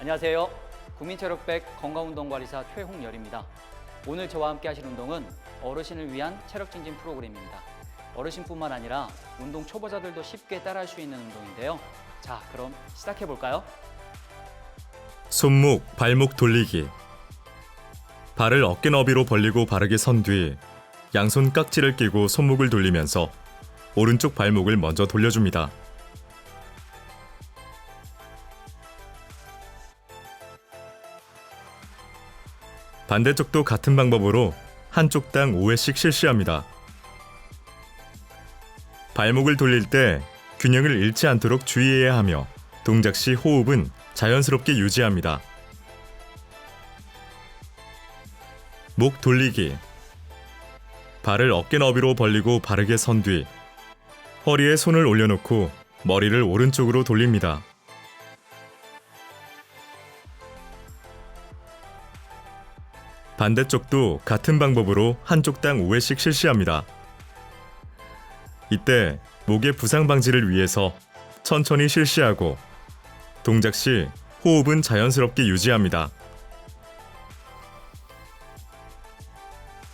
안녕하세요. 국민체력백 건강운동관리사 최홍열입니다. 오늘 저와 함께 하실 운동은 어르신을 위한 체력 증진 프로그램입니다. 어르신뿐만 아니라 운동 초보자들도 쉽게 따라할 수 있는 운동인데요. 자, 그럼 시작해 볼까요? 손목, 발목 돌리기. 발을 어깨 너비로 벌리고 바르게 선 뒤 양손 깍지를 끼고 손목을 돌리면서 오른쪽 발목을 먼저 돌려줍니다. 반대쪽도 같은 방법으로 한쪽당 5회씩 실시합니다. 발목을 돌릴 때 균형을 잃지 않도록 주의해야 하며 동작 시 호흡은 자연스럽게 유지합니다. 목 돌리기. 발을 어깨 너비로 벌리고 바르게 선 뒤 허리에 손을 올려놓고 머리를 오른쪽으로 돌립니다. 반대쪽도 같은 방법으로 한쪽당 5회씩 실시합니다. 이때 목의 부상 방지를 위해서 천천히 실시하고 동작 시 호흡은 자연스럽게 유지합니다.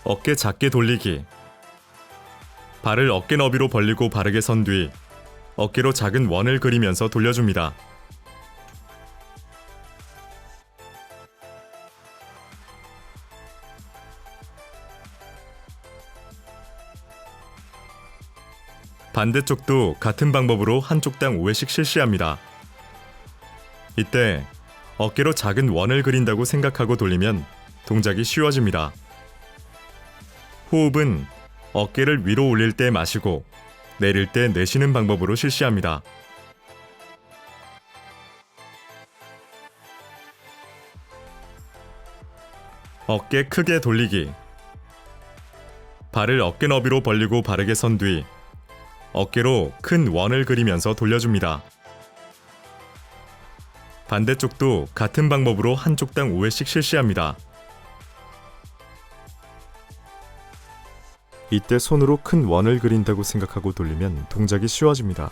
어깨 작게 돌리기. 발을 어깨 너비로 벌리고 바르게 선 뒤 어깨로 작은 원을 그리면서 돌려줍니다. 반대쪽도 같은 방법으로 한쪽당 5회씩 실시합니다. 이때 어깨로 작은 원을 그린다고 생각하고 돌리면 동작이 쉬워집니다. 호흡은 어깨를 위로 올릴 때 마시고 내릴 때 내쉬는 방법으로 실시합니다. 어깨 크게 돌리기. 발을 어깨 너비로 벌리고 바르게 선 뒤 어깨로 큰 원을 그리면서 돌려줍니다. 반대쪽도 같은 방법으로 한쪽당 5회씩 실시합니다. 이때 손으로 큰 원을 그린다고 생각하고 돌리면 동작이 쉬워집니다.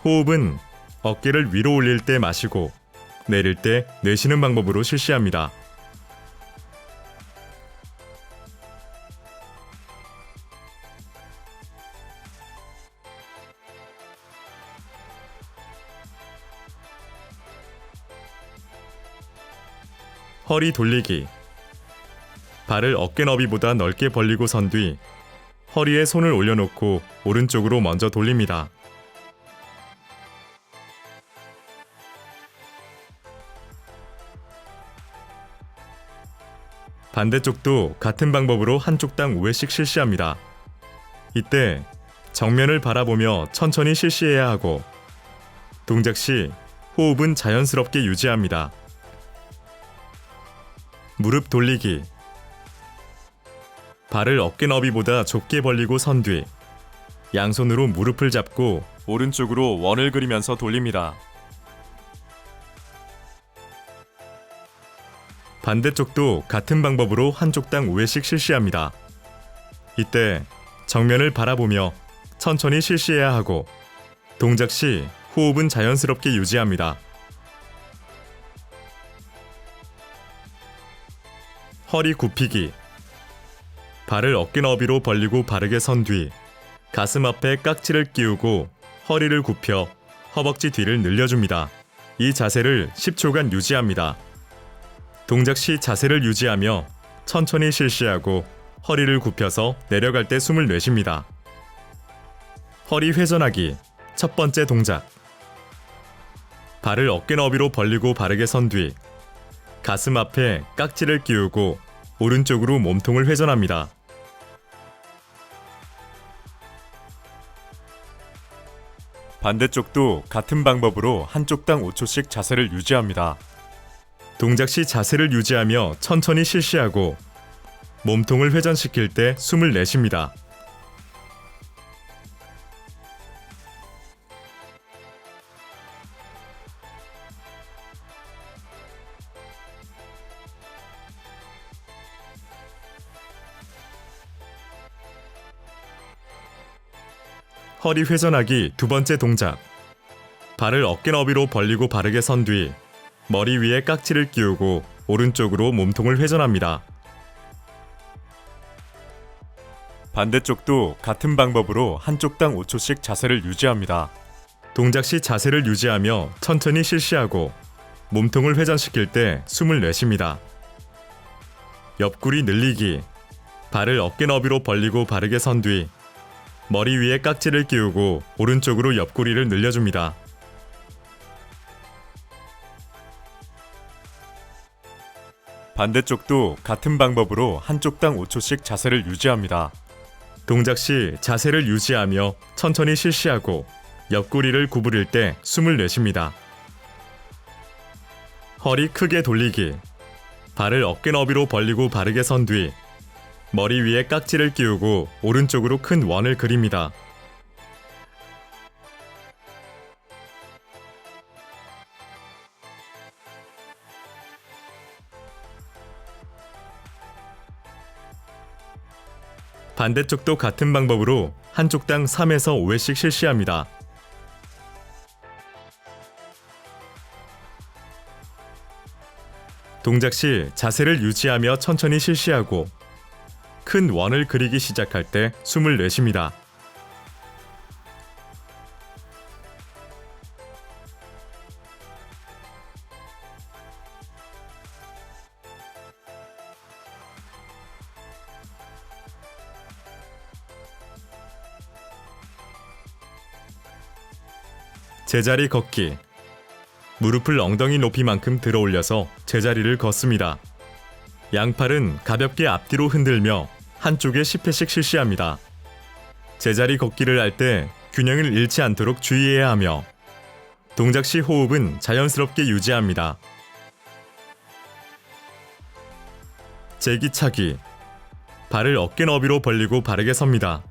호흡은 어깨를 위로 올릴 때 마시고 내릴 때 내쉬는 방법으로 실시합니다. 허리 돌리기. 발을 어깨 너비보다 넓게 벌리고 선 뒤 허리에 손을 올려놓고 오른쪽으로 먼저 돌립니다. 반대쪽도 같은 방법으로 한쪽당 5회씩 실시합니다. 이때 정면을 바라보며 천천히 실시해야 하고 동작 시 호흡은 자연스럽게 유지합니다. 무릎 돌리기. 발을 어깨 너비보다 좁게 벌리고 선 뒤 양손으로 무릎을 잡고 오른쪽으로 원을 그리면서 돌립니다. 반대쪽도 같은 방법으로 한쪽당 5회씩 실시합니다. 이때 정면을 바라보며 천천히 실시해야 하고 동작 시 호흡은 자연스럽게 유지합니다. 허리 굽히기. 발을 어깨 너비로 벌리고 바르게 선 뒤 가슴 앞에 깍지를 끼우고 허리를 굽혀 허벅지 뒤를 늘려줍니다. 이 자세를 10초간 유지합니다. 동작 시 자세를 유지하며 천천히 실시하고 허리를 굽혀서 내려갈 때 숨을 내쉽니다. 허리 회전하기. 첫 번째 동작. 발을 어깨 너비로 벌리고 바르게 선 뒤 가슴 앞에 깍지를 끼우고 오른쪽으로 몸통을 회전합니다. 반대쪽도 같은 방법으로 한쪽당 5초씩 자세를 유지합니다. 동작 시 자세를 유지하며 천천히 실시하고 몸통을 회전시킬 때 숨을 내쉽니다. 허리 회전하기 두 번째 동작. 발을 어깨 너비로 벌리고 바르게 선 뒤 머리 위에 깍지를 끼우고 오른쪽으로 몸통을 회전합니다. 반대쪽도 같은 방법으로 한쪽당 5초씩 자세를 유지합니다. 동작 시 자세를 유지하며 천천히 실시하고 몸통을 회전시킬 때 숨을 내쉽니다. 옆구리 늘리기. 발을 어깨 너비로 벌리고 바르게 선 뒤 머리 위에 깍지를 끼우고 오른쪽으로 옆구리를 늘려줍니다. 반대쪽도 같은 방법으로 한쪽당 5초씩 자세를 유지합니다. 동작 시 자세를 유지하며 천천히 실시하고 옆구리를 구부릴 때 숨을 내쉽니다. 허리 크게 돌리기. 발을 어깨 너비로 벌리고 바르게 선 뒤 머리 위에 깍지를 끼우고 오른쪽으로 큰 원을 그립니다. 반대쪽도 같은 방법으로 한쪽당 3에서 5회씩 실시합니다. 동작 시 자세를 유지하며 천천히 실시하고 큰 원을 그리기 시작할 때 숨을 내쉽니다. 제자리 걷기. 무릎을 엉덩이 높이만큼 들어 올려서 제자리를 걷습니다. 양팔은 가볍게 앞뒤로 흔들며 한쪽에 10회씩 실시합니다. 제자리 걷기를 할 때 균형을 잃지 않도록 주의해야 하며 동작 시 호흡은 자연스럽게 유지합니다. 제기차기. 발을 어깨 너비로 벌리고 바르게 섭니다.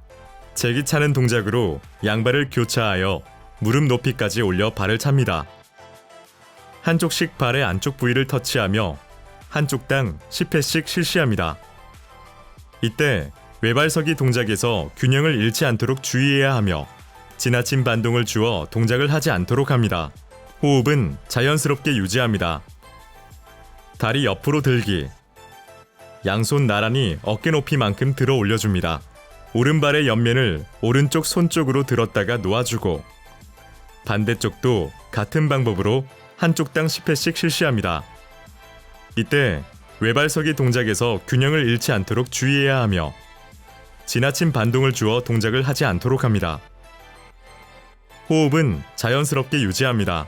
제기차는 동작으로 양발을 교차하여 무릎 높이까지 올려 발을 찹니다. 한쪽씩 발의 안쪽 부위를 터치하며 한쪽당 10회씩 실시합니다. 이때 외발서기 동작에서 균형을 잃지 않도록 주의해야 하며 지나친 반동을 주어 동작을 하지 않도록 합니다. 호흡은 자연스럽게 유지합니다. 다리 옆으로 들기. 양손 나란히 어깨 높이만큼 들어 올려줍니다. 오른발의 옆면을 오른쪽 손 쪽으로 들었다가 놓아주고 반대쪽도 같은 방법으로 한쪽당 10회씩 실시합니다. 이때 외발서기 동작에서 균형을 잃지 않도록 주의해야 하며 지나친 반동을 주어 동작을 하지 않도록 합니다. 호흡은 자연스럽게 유지합니다.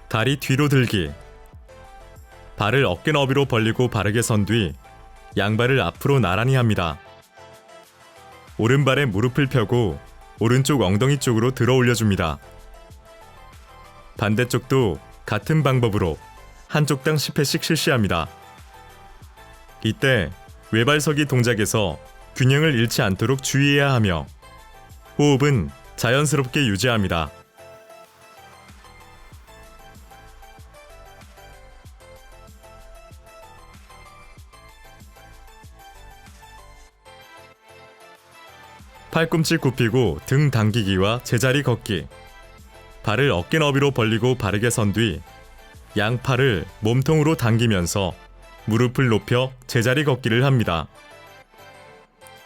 다리 뒤로 들기. 발을 어깨 너비로 벌리고 바르게 선 뒤 양발을 앞으로 나란히 합니다. 오른발에 무릎을 펴고 오른쪽 엉덩이 쪽으로 들어 올려줍니다. 반대쪽도 같은 방법으로 한쪽당 10회씩 실시합니다. 이때 외발서기 동작에서 균형을 잃지 않도록 주의해야 하며 호흡은 자연스럽게 유지합니다. 팔꿈치 굽히고 등 당기기와 제자리 걷기. 발을 어깨 너비로 벌리고 바르게 선 뒤 양팔을 몸통으로 당기면서 무릎을 높여 제자리 걷기를 합니다.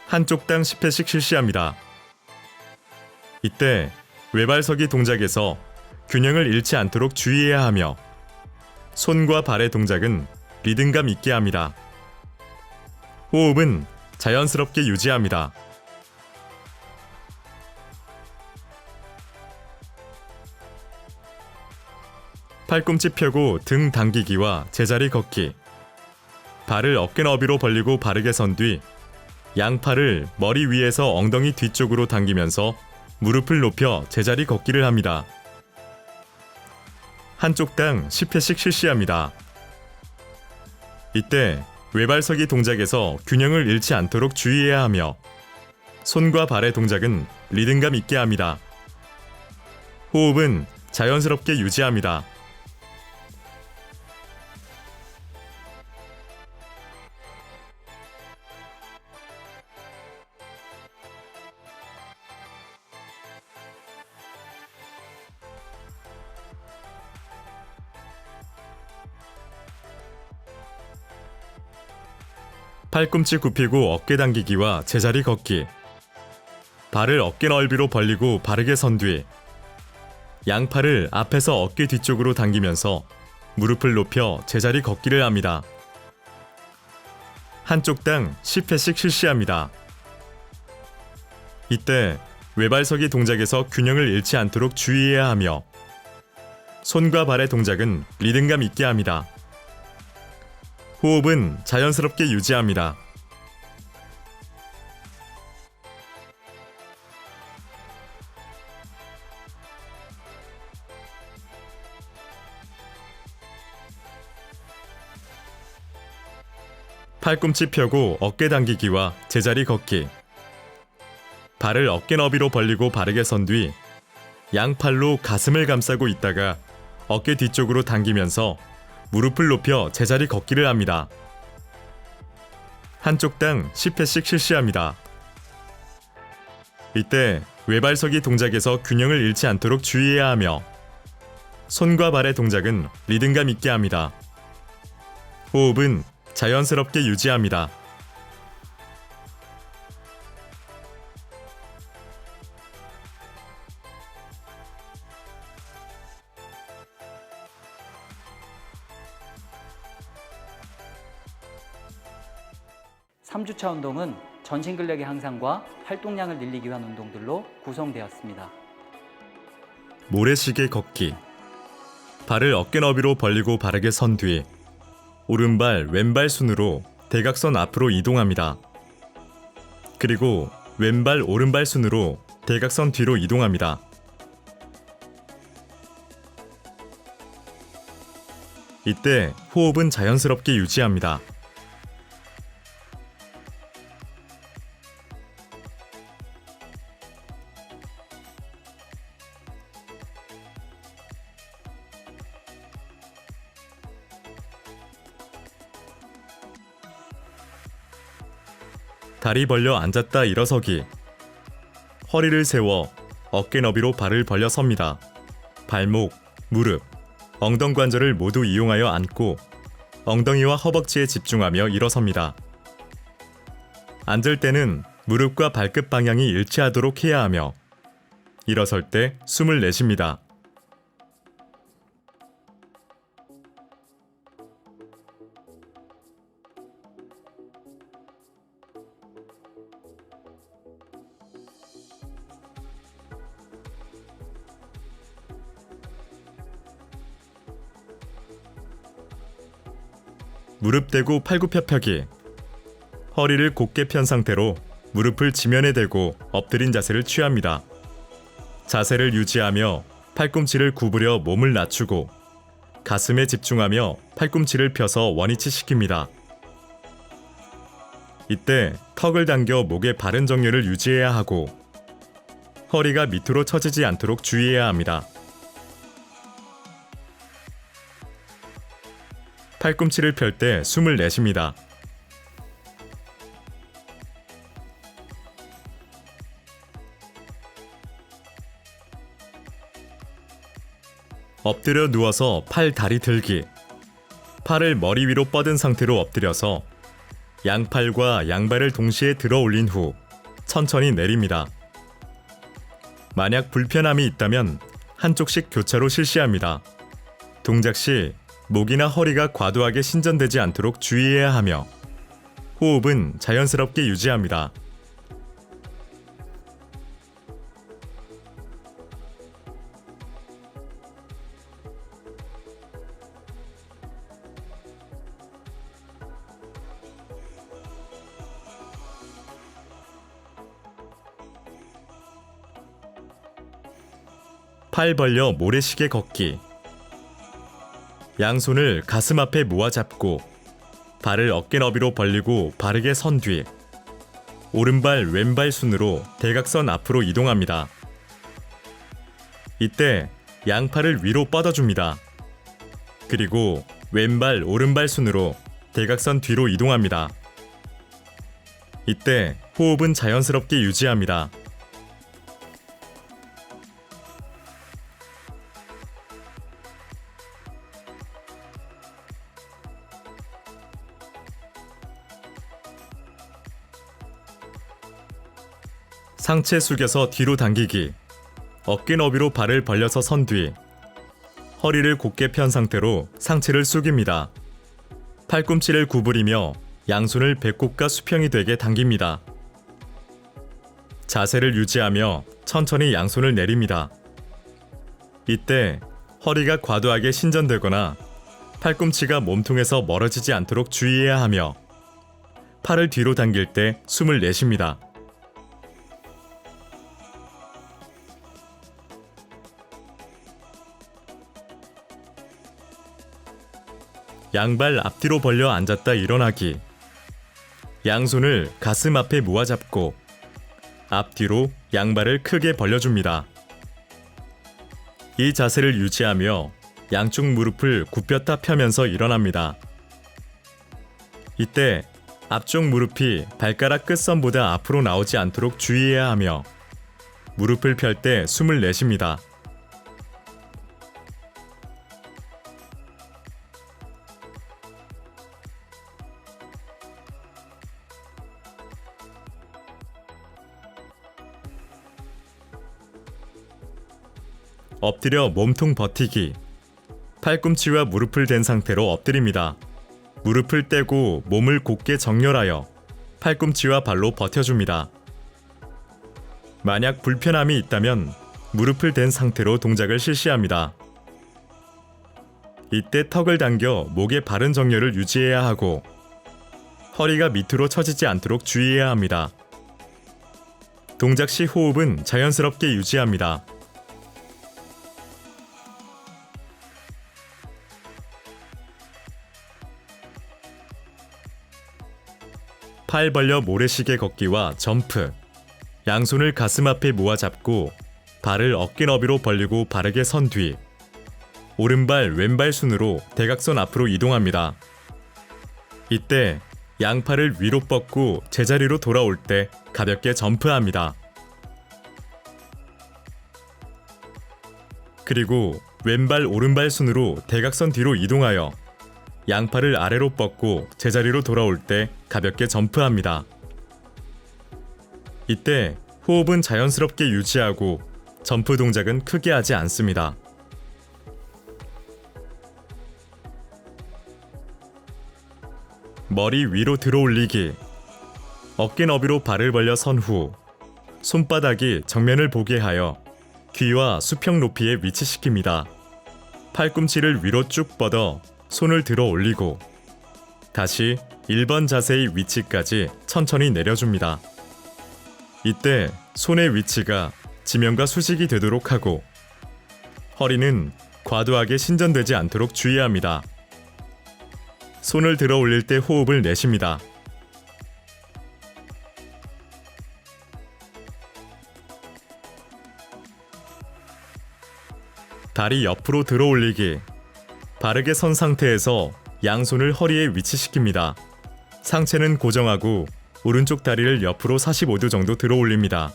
한쪽당 10회씩 실시합니다. 이때 외발서기 동작에서 균형을 잃지 않도록 주의해야 하며 손과 발의 동작은 리듬감 있게 합니다. 호흡은 자연스럽게 유지합니다. 팔꿈치 펴고 등 당기기와 제자리 걷기. 발을 어깨 너비로 벌리고 바르게 선 뒤 양팔을 머리 위에서 엉덩이 뒤쪽으로 당기면서 무릎을 높여 제자리 걷기를 합니다. 한쪽당 10회씩 실시합니다. 이때 외발서기 동작에서 균형을 잃지 않도록 주의해야 하며 손과 발의 동작은 리듬감 있게 합니다. 호흡은 자연스럽게 유지합니다. 팔꿈치 굽히고 어깨 당기기와 제자리 걷기. 발을 어깨 넓이로 벌리고 바르게 선 뒤 양팔을 앞에서 어깨 뒤쪽으로 당기면서 무릎을 높여 제자리 걷기를 합니다. 한쪽당 10회씩 실시합니다. 이때 외발서기 동작에서 균형을 잃지 않도록 주의해야 하며 손과 발의 동작은 리듬감 있게 합니다. 호흡은 자연스럽게 유지합니다. 팔꿈치 펴고 어깨 당기기와 제자리 걷기. 발을 어깨 너비로 벌리고 바르게 선 뒤 양팔로 가슴을 감싸고 있다가 어깨 뒤쪽으로 당기면서 무릎을 높여 제자리 걷기를 합니다. 한쪽당 10회씩 실시합니다. 이때 외발서기 동작에서 균형을 잃지 않도록 주의해야 하며 손과 발의 동작은 리듬감 있게 합니다. 호흡은 자연스럽게 유지합니다. 삼주차 운동은 전신 근력의 향상과 활동량을 늘리기 위한 운동들로 구성되었습니다. 모래시계 걷기. 발을 어깨 너비로 벌리고 바르게 선 뒤 오른발, 왼발 순으로 대각선 앞으로 이동합니다. 그리고 왼발, 오른발 순으로 대각선 뒤로 이동합니다. 이때 호흡은 자연스럽게 유지합니다. 다리 벌려 앉았다 일어서기. 허리를 세워 어깨 너비로 발을 벌려 섭니다. 발목, 무릎, 엉덩관절을 모두 이용하여 앉고 엉덩이와 허벅지에 집중하며 일어섭니다. 앉을 때는 무릎과 발끝 방향이 일치하도록 해야 하며 일어설 때 숨을 내쉽니다. 무릎 대고 팔굽혀 펴기. 허리를 곧게 편 상태로 무릎을 지면에 대고 엎드린 자세를 취합니다. 자세를 유지하며 팔꿈치를 구부려 몸을 낮추고 가슴에 집중하며 팔꿈치를 펴서 원위치 시킵니다. 이때 턱을 당겨 목의 바른 정렬을 유지해야 하고 허리가 밑으로 처지지 않도록 주의해야 합니다. 팔꿈치를 펼 때 숨을 내쉽니다. 엎드려 누워서 팔 다리 들기. 팔을 머리 위로 뻗은 상태로 엎드려서 양팔과 양발을 동시에 들어 올린 후 천천히 내립니다. 만약 불편함이 있다면 한쪽씩 교차로 실시합니다. 동작 시 목이나 허리가 과도하게 신전되지 않도록 주의해야 하며 호흡은 자연스럽게 유지합니다. 팔 벌려 모래시계 걷기. 양손을 가슴 앞에 모아 잡고 발을 어깨 너비로 벌리고 바르게 선 뒤 오른발, 왼발 순으로 대각선 앞으로 이동합니다. 이때 양팔을 위로 뻗어줍니다. 그리고 왼발, 오른발 순으로 대각선 뒤로 이동합니다. 이때 호흡은 자연스럽게 유지합니다. 상체 숙여서 뒤로 당기기, 어깨 너비로 발을 벌려서 선 뒤, 허리를 곧게 편 상태로 상체를 숙입니다. 팔꿈치를 구부리며 양손을 배꼽과 수평이 되게 당깁니다. 자세를 유지하며 천천히 양손을 내립니다. 이때 허리가 과도하게 신전되거나 팔꿈치가 몸통에서 멀어지지 않도록 주의해야 하며 팔을 뒤로 당길 때 숨을 내쉽니다. 양발 앞뒤로 벌려 앉았다 일어나기. 양손을 가슴 앞에 모아 잡고 앞뒤로 양발을 크게 벌려줍니다. 이 자세를 유지하며 양쪽 무릎을 굽혔다 펴면서 일어납니다. 이때 앞쪽 무릎이 발가락 끝선보다 앞으로 나오지 않도록 주의해야 하며 무릎을 펼 때 숨을 내쉽니다. 엎드려 몸통 버티기. 팔꿈치와 무릎을 댄 상태로 엎드립니다. 무릎을 떼고 몸을 곧게 정렬하여 팔꿈치와 발로 버텨줍니다. 만약 불편함이 있다면 무릎을 댄 상태로 동작을 실시합니다. 이때 턱을 당겨 목의 바른 정렬을 유지해야 하고 허리가 밑으로 처지지 않도록 주의해야 합니다. 동작 시 호흡은 자연스럽게 유지합니다. 팔 벌려 모래시계 걷기와 점프. 양손을 가슴 앞에 모아 잡고 발을 어깨 너비로 벌리고 바르게 선 뒤. 오른발 왼발 순으로 대각선 앞으로 이동합니다. 이때 양팔을 위로 뻗고 제자리로 돌아올 때 가볍게 점프합니다. 그리고 왼발 오른발 순으로 대각선 뒤로 이동하여 양팔을 아래로 뻗고 제자리로 돌아올 때 가볍게 점프합니다. 이때 호흡은 자연스럽게 유지하고 점프 동작은 크게 하지 않습니다. 머리 위로 들어 올리기. 어깨 너비로 발을 벌려 선 후 손바닥이 정면을 보게 하여 귀와 수평 높이에 위치시킵니다. 팔꿈치를 위로 쭉 뻗어 손을 들어 올리고 다시 1번 자세의 위치까지 천천히 내려줍니다. 이때 손의 위치가 지면과 수직이 되도록 하고 허리는 과도하게 신전되지 않도록 주의합니다. 손을 들어 올릴 때 호흡을 내쉽니다. 다리 옆으로 들어 올리기. 바르게 선 상태에서 양손을 허리에 위치시킵니다. 상체는 고정하고 오른쪽 다리를 옆으로 45도 정도 들어 올립니다.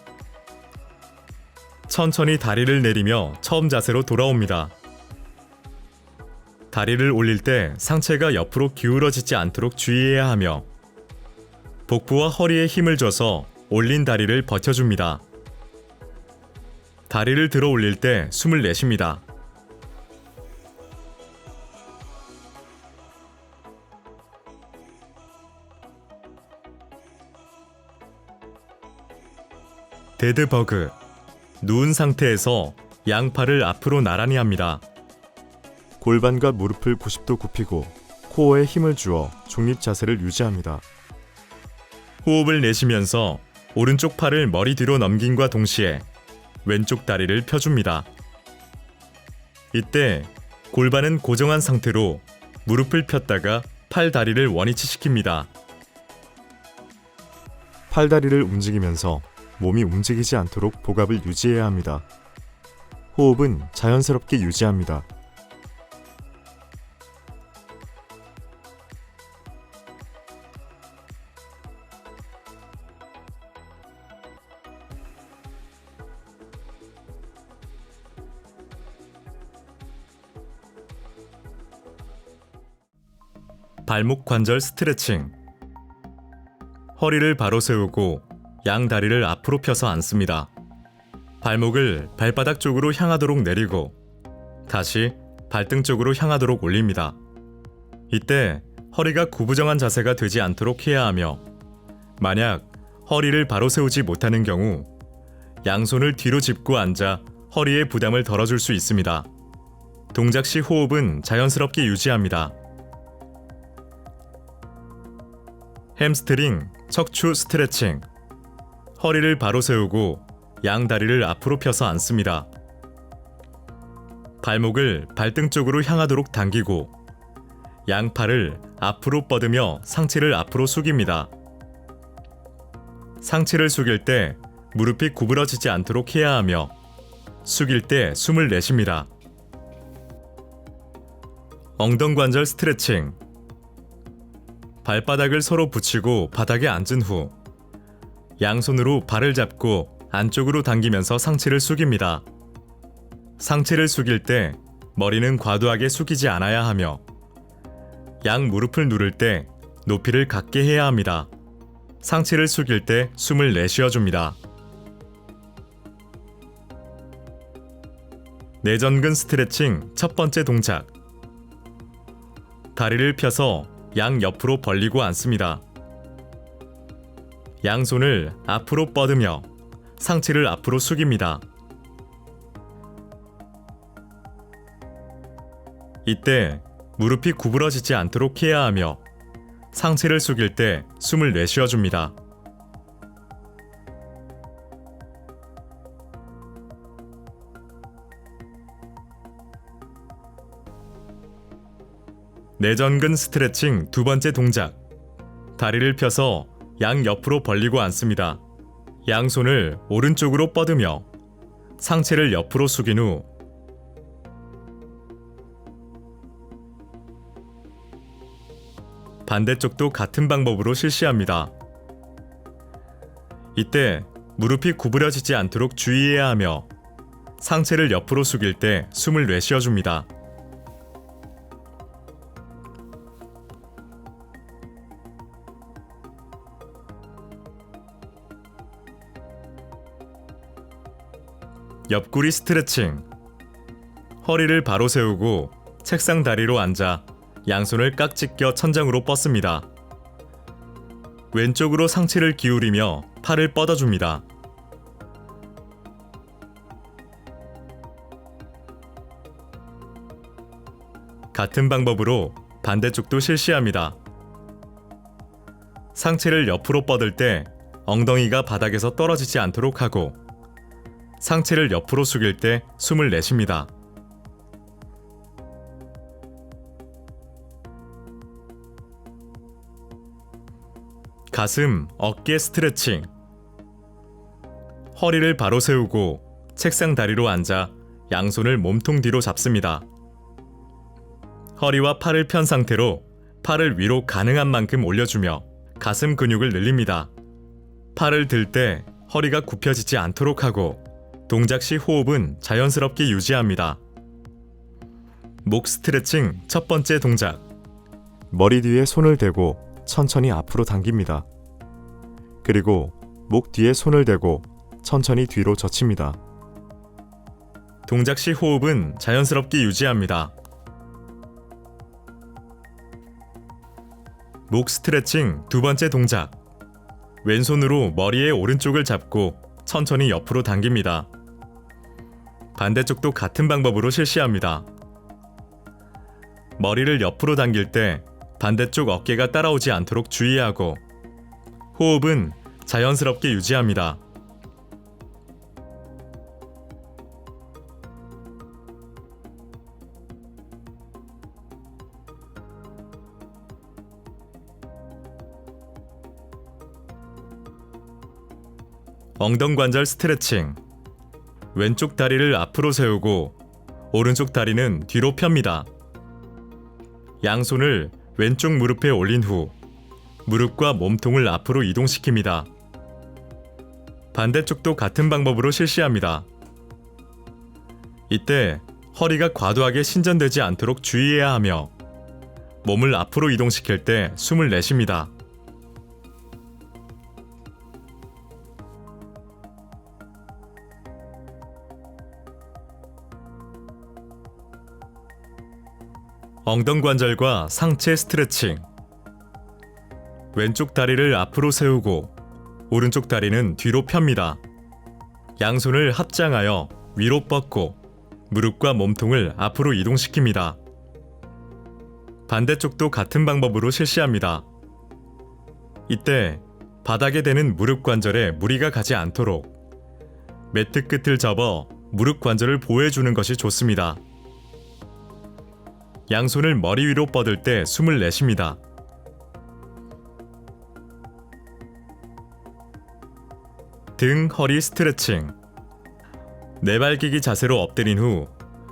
천천히 다리를 내리며 처음 자세로 돌아옵니다. 다리를 올릴 때 상체가 옆으로 기울어지지 않도록 주의해야 하며 복부와 허리에 힘을 줘서 올린 다리를 버텨줍니다. 다리를 들어 올릴 때 숨을 내쉽니다. 데드버그. 누운 상태에서 양팔을 앞으로 나란히 합니다. 골반과 무릎을 90도 굽히고 코어에 힘을 주어 중립 자세를 유지합니다. 호흡을 내쉬면서 오른쪽 팔을 머리 뒤로 넘김과 동시에 왼쪽 다리를 펴줍니다. 이때 골반은 고정한 상태로 무릎을 폈다가 팔 다리를 원위치시킵니다. 팔 다리를 움직이면서 몸이 움직이지 않도록 복압을 유지해야 합니다. 호흡은 자연스럽게 유지합니다. 발목 관절 스트레칭. 허리를 바로 세우고 양 다리를 앞으로 펴서 앉습니다. 발목을 발바닥 쪽으로 향하도록 내리고 다시 발등 쪽으로 향하도록 올립니다. 이때 허리가 구부정한 자세가 되지 않도록 해야 하며, 만약 허리를 바로 세우지 못하는 경우 양손을 뒤로 짚고 앉아 허리의 부담을 덜어줄 수 있습니다. 동작 시 호흡은 자연스럽게 유지합니다. 햄스트링, 척추 스트레칭. 허리를 바로 세우고 양 다리를 앞으로 펴서 앉습니다. 발목을 발등 쪽으로 향하도록 당기고 양팔을 앞으로 뻗으며 상체를 앞으로 숙입니다. 상체를 숙일 때 무릎이 구부러지지 않도록 해야 하며, 숙일 때 숨을 내쉽니다. 엉덩관절 스트레칭. 발바닥을 서로 붙이고 바닥에 앉은 후 양손으로 발을 잡고 안쪽으로 당기면서 상체를 숙입니다. 상체를 숙일 때 머리는 과도하게 숙이지 않아야 하며, 양 무릎을 누를 때 높이를 같게 해야 합니다. 상체를 숙일 때 숨을 내쉬어줍니다. 내전근 스트레칭 첫 번째 동작. 다리를 펴서 양 옆으로 벌리고 앉습니다. 양손을 앞으로 뻗으며 상체를 앞으로 숙입니다. 이때 무릎이 구부러지지 않도록 해야 하며, 상체를 숙일 때 숨을 내쉬어줍니다. 내전근 스트레칭 두 번째 동작. 다리를 펴서 양 옆으로 벌리고 앉습니다. 양손을 오른쪽으로 뻗으며 상체를 옆으로 숙인 후 반대쪽도 같은 방법으로 실시합니다. 이때 무릎이 구부려지지 않도록 주의해야 하며, 상체를 옆으로 숙일 때 숨을 내쉬어줍니다. 옆구리 스트레칭. 허리를 바로 세우고 책상 다리로 앉아 양손을 깍지 껴 천장으로 뻗습니다. 왼쪽으로 상체를 기울이며 팔을 뻗어줍니다. 같은 방법으로 반대쪽도 실시합니다. 상체를 옆으로 뻗을 때 엉덩이가 바닥에서 떨어지지 않도록 하고, 상체를 옆으로 숙일 때 숨을 내쉽니다. 가슴, 어깨 스트레칭. 허리를 바로 세우고 책상 다리로 앉아 양손을 몸통 뒤로 잡습니다. 허리와 팔을 편 상태로 팔을 위로 가능한 만큼 올려주며 가슴 근육을 늘립니다. 팔을 들 때 허리가 굽혀지지 않도록 하고, 동작 시 호흡은 자연스럽게 유지합니다. 목 스트레칭 첫 번째 동작. 머리 뒤에 손을 대고 천천히 앞으로 당깁니다. 그리고 목 뒤에 손을 대고 천천히 뒤로 젖힙니다. 동작 시 호흡은 자연스럽게 유지합니다. 목 스트레칭 두 번째 동작. 왼손으로 머리의 오른쪽을 잡고 천천히 옆으로 당깁니다. 반대쪽도 같은 방법으로 실시합니다. 머리를 옆으로 당길 때 반대쪽 어깨가 따라오지 않도록 주의하고, 호흡은 자연스럽게 유지합니다. 엉덩관절 스트레칭. 왼쪽 다리를 앞으로 세우고 오른쪽 다리는 뒤로 펴니다. 양손을 왼쪽 무릎에 올린 후 무릎과 몸통을 앞으로 이동시킵니다. 반대쪽도 같은 방법으로 실시합니다. 이때 허리가 과도하게 신전되지 않도록 주의해야 하며, 몸을 앞으로 이동시킬 때 숨을 내쉽니다. 엉덩관절과 상체 스트레칭. 왼쪽 다리를 앞으로 세우고 오른쪽 다리는 뒤로 펴니다. 양손을 합장하여 위로 뻗고 무릎과 몸통을 앞으로 이동시킵니다. 반대쪽도 같은 방법으로 실시합니다. 이때 바닥에 대는 무릎 관절에 무리가 가지 않도록 매트 끝을 접어 무릎 관절을 보호해주는 것이 좋습니다. 양손을 머리 위로 뻗을 때 숨을 내쉽니다. 등, 허리 스트레칭. 내발기기 자세로 엎드린 후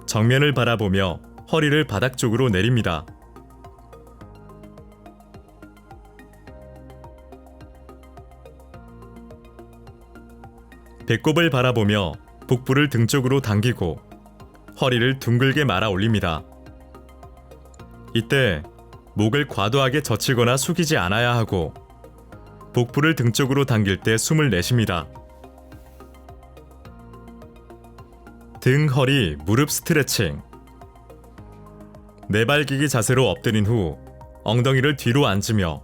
정면을 바라보며 허리를 바닥 쪽으로 내립니다. 배꼽을 바라보며 복부를 등 쪽으로 당기고 허리를 둥글게 말아 올립니다. 이때 목을 과도하게 젖히거나 숙이지 않아야 하고 복부를 등 쪽으로 당길 때 숨을 내쉽니다. 등, 허리, 무릎 스트레칭. 내발기기 자세로 엎드린 후 엉덩이를 뒤로 앉으며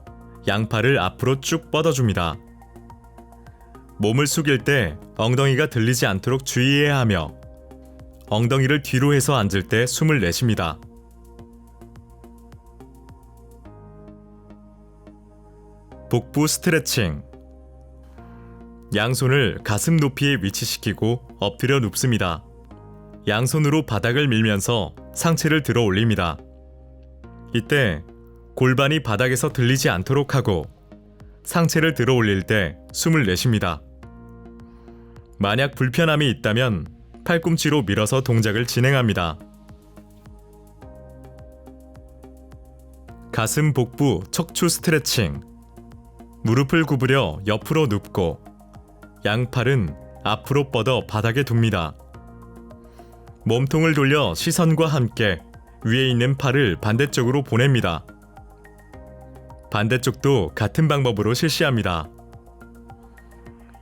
양팔을 앞으로 쭉 뻗어줍니다. 몸을 숙일 때 엉덩이가 들리지 않도록 주의해야 하며 엉덩이를 뒤로 해서 앉을 때 숨을 내쉽니다. 복부 스트레칭. 양손을 가슴 높이에 위치시키고 엎드려 눕습니다. 양손으로 바닥을 밀면서 상체를 들어 올립니다. 이때 골반이 바닥에서 들리지 않도록 하고 상체를 들어 올릴 때 숨을 내쉽니다. 만약 불편함이 있다면 팔꿈치로 밀어서 동작을 진행합니다. 가슴, 복부, 척추 스트레칭. 무릎을 구부려 옆으로 눕고 양팔은 앞으로 뻗어 바닥에 둡니다. 몸통을 돌려 시선과 함께 위에 있는 팔을 반대쪽으로 보냅니다. 반대쪽도 같은 방법으로 실시합니다.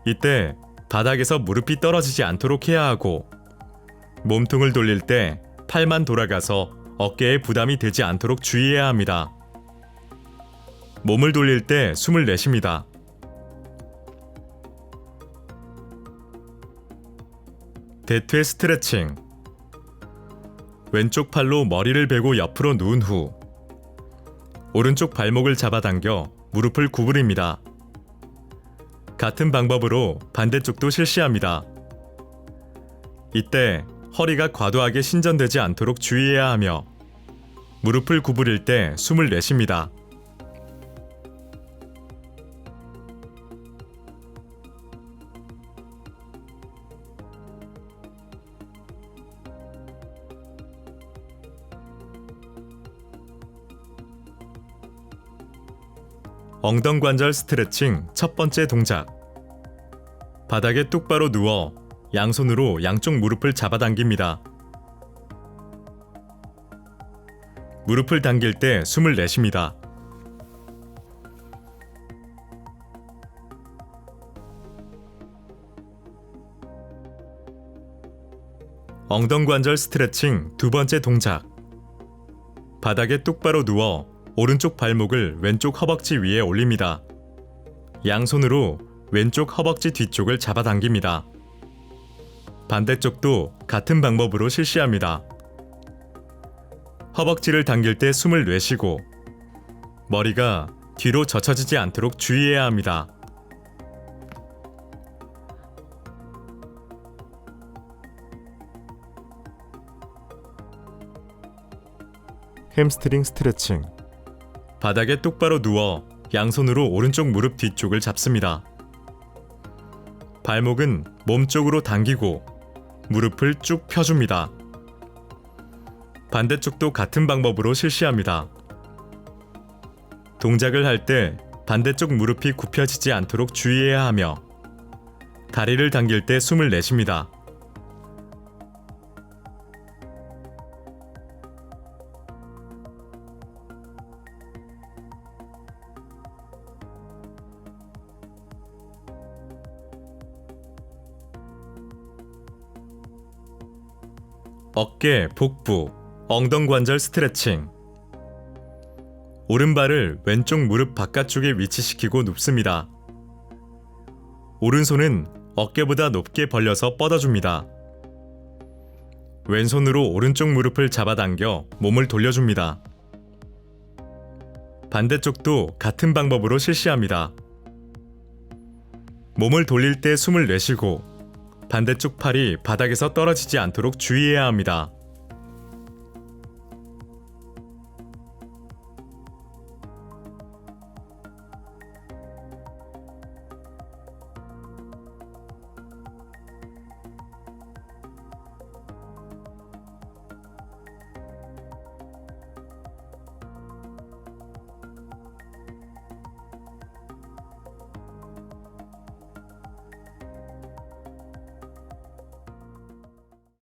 이때 바닥에서 무릎이 떨어지지 않도록 해야 하고 몸통을 돌릴 때 팔만 돌아가서 어깨에 부담이 되지 않도록 주의해야 합니다. 몸을 돌릴 때 숨을 내쉽니다. 대퇴 스트레칭. 왼쪽 팔로 머리를 베고 옆으로 누운 후 오른쪽 발목을 잡아당겨 무릎을 구부립니다. 같은 방법으로 반대쪽도 실시합니다. 이때 허리가 과도하게 신전되지 않도록 주의해야 하며 무릎을 구부릴 때 숨을 내쉽니다. 엉덩관절 스트레칭 첫 번째 동작. 바닥에 똑바로 누워 양손으로 양쪽 무릎을 잡아당깁니다. 무릎을 당길 때 숨을 내쉽니다. 엉덩관절 스트레칭 두 번째 동작. 바닥에 똑바로 누워 오른쪽 발목을 왼쪽 허벅지 위에 올립니다. 양손으로 왼쪽 허벅지 뒤쪽을 잡아당깁니다. 반대쪽도 같은 방법으로 실시합니다. 허벅지를 당길 때 숨을 내쉬고 머리가 뒤로 젖혀지지 않도록 주의해야 합니다. 햄스트링 스트레칭. 바닥에 똑바로 누워 양손으로 오른쪽 무릎 뒤쪽을 잡습니다. 발목은 몸쪽으로 당기고 무릎을 쭉 펴줍니다. 반대쪽도 같은 방법으로 실시합니다. 동작을 할 때 반대쪽 무릎이 굽혀지지 않도록 주의해야 하며 다리를 당길 때 숨을 내쉽니다. 어깨, 복부, 엉덩관절 스트레칭. 오른발을 왼쪽 무릎 바깥쪽에 위치시키고 눕습니다. 오른손은 어깨보다 높게 벌려서 뻗어줍니다. 왼손으로 오른쪽 무릎을 잡아당겨 몸을 돌려줍니다. 반대쪽도 같은 방법으로 실시합니다. 몸을 돌릴 때 숨을 내쉬고 반대쪽 팔이 바닥에서 떨어지지 않도록 주의해야 합니다.